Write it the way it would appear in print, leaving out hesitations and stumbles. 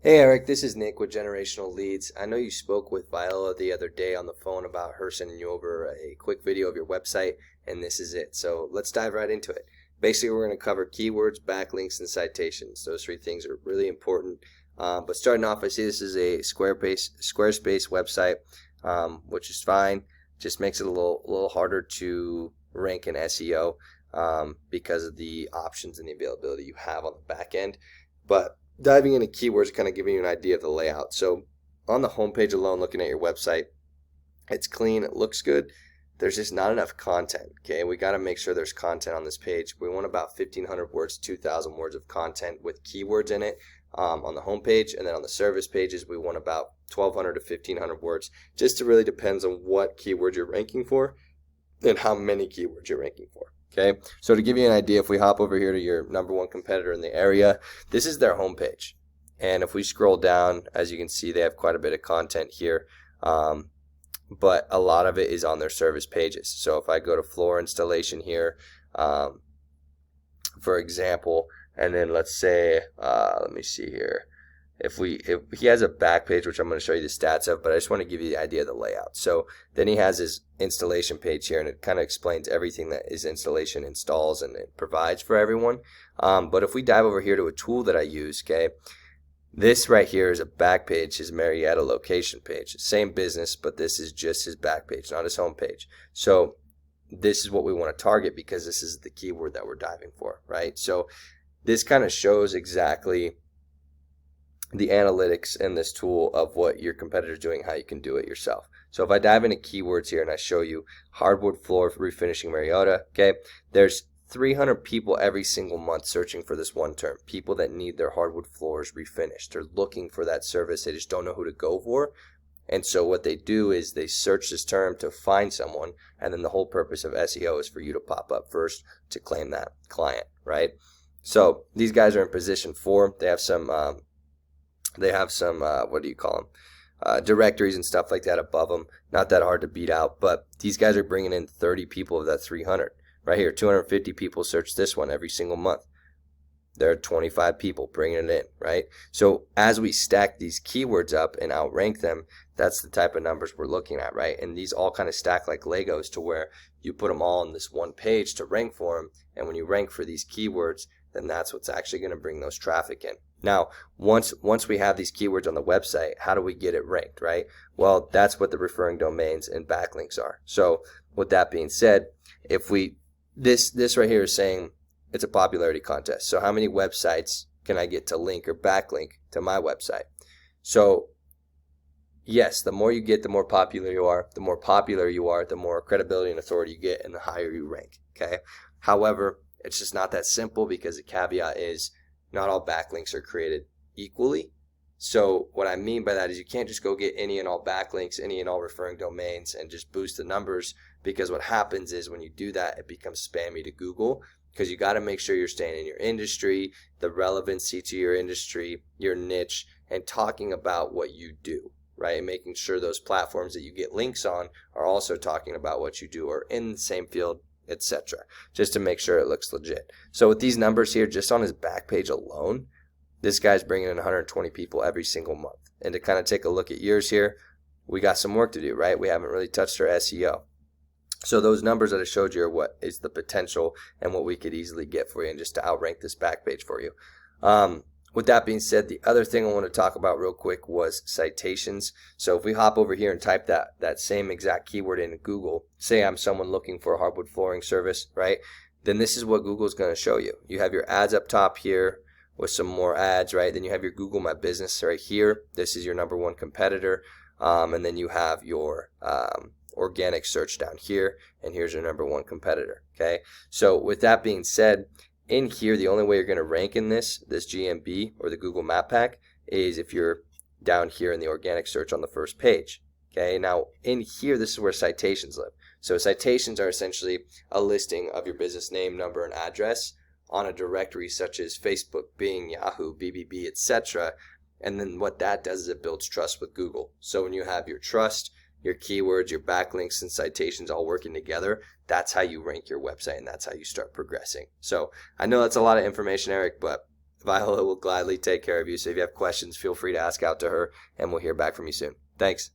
Hey Eric, this is Nick with Generational Leads. I know you spoke with Viola the other day on the phone about her sending you over a quick video of your website, and this is it. So let's dive right into it. Basically, we're going to cover keywords, backlinks, and citations. Those three things are really important. But starting off, I see this is a Squarespace website, which is fine. Just makes it a little harder to rank in SEO because of the options and the availability you have on the back end. But diving into keywords, kind of giving you an idea of the layout. So on the homepage alone, looking at your website, it's clean, it looks good. There's just not enough content. Okay, we got to make sure there's content on this page. We want about 1,500 words, 2,000 words of content with keywords in it on the homepage, and then on the service pages, we want about 1,200 to 1,500 words. Just it really depends on what keyword you're ranking for and how many keywords you're ranking for. Okay, so to give you an idea, if we hop over here to your number one competitor in the area, this is their homepage. And if we scroll down, as you can see, they have quite a bit of content here, but a lot of it is on their service pages. So if I go to floor installation here, for example, and then let's say, let me see here. If he has a back page, which I'm going to show you the stats of, but I just want to give you the idea of the layout. So then he has his installation page here, and it kind of explains everything that his installation installs and it provides for everyone. But if we dive over here to a tool that I use, okay, this right here is a back page, his Marietta location page. Same business, but this is just his back page, not his home page. So this is what we want to target because this is the keyword that we're diving for, right? So this kind of shows exactly the analytics in this tool of what your competitor is doing, how you can do it yourself. So if I dive into keywords here and I show you hardwood floor refinishing Marietta, okay, there's 300 people every single month searching for this one term. People that need their hardwood floors refinished. They're looking for that service. They just don't know who to go for. And so what they do is they search this term to find someone, and then the whole purpose of SEO is for you to pop up first to claim that client, right? So these guys are in position 4. They have some what do you call them, directories and stuff like that above them. Not that hard to beat out, but these guys are bringing in 30 people of that 300 right here. 250 people search this one every single month. There are 25 people bringing it in, right? So as we stack these keywords up and outrank them, that's the type of numbers we're looking at, right? And these all kind of stack like Legos to where you put them all on this one page to rank for them, and when you rank for these keywords, then that's what's actually going to bring those traffic in. Now, once we have these keywords on the website, how do we get it ranked, right? Well, that's what the referring domains and backlinks are. So with that being said, if we, this right here is saying it's a popularity contest. So how many websites can I get to link or backlink to my website? So yes, the more you get, the more popular you are. The more popular you are, the more credibility and authority you get, and the higher you rank, okay? However, it's just not that simple because the caveat is not all backlinks are created equally. So what I mean by that is you can't just go get any and all backlinks, any and all referring domains, and just boost the numbers, because what happens is when you do that, it becomes spammy to Google, because you got to make sure you're staying in your industry, the relevancy to your industry, your niche, and talking about what you do, right? And making sure those platforms that you get links on are also talking about what you do or in the same field, etc., just to make sure it looks legit. So with these numbers here, just on his back page alone, this guy's bringing in 120 people every single month. And to kind of take a look at yours here, we got some work to do, right? We haven't really touched our SEO. So those numbers that I showed you are what is the potential and what we could easily get for you, and just to outrank this back page for you. With that being said, the other thing I want to talk about real quick was citations. So if we hop over here and type that same exact keyword in Google, say I'm someone looking for a hardwood flooring service, right? Then this is what Google's going to show you. You have your ads up top here with some more ads, right? Then you have your Google My Business right here. This is your number one competitor. And then you have your organic search down here, and here's your number one competitor, okay? So with that being said, in here, the only way you're going to rank in this GMB or the Google Map Pack is if you're down here in the organic search on the first page. Okay, now in here, this is where citations live. So citations are essentially a listing of your business name, number, and address on a directory such as Facebook, Bing, Yahoo, BBB, etc. And then what that does is it builds trust with Google. So when you have your trust, your keywords, your backlinks, and citations all working together, that's how you rank your website, and that's how you start progressing. So I know that's a lot of information, Eric, but Viola will gladly take care of you. So if you have questions, feel free to ask out to her, and we'll hear back from you soon. Thanks.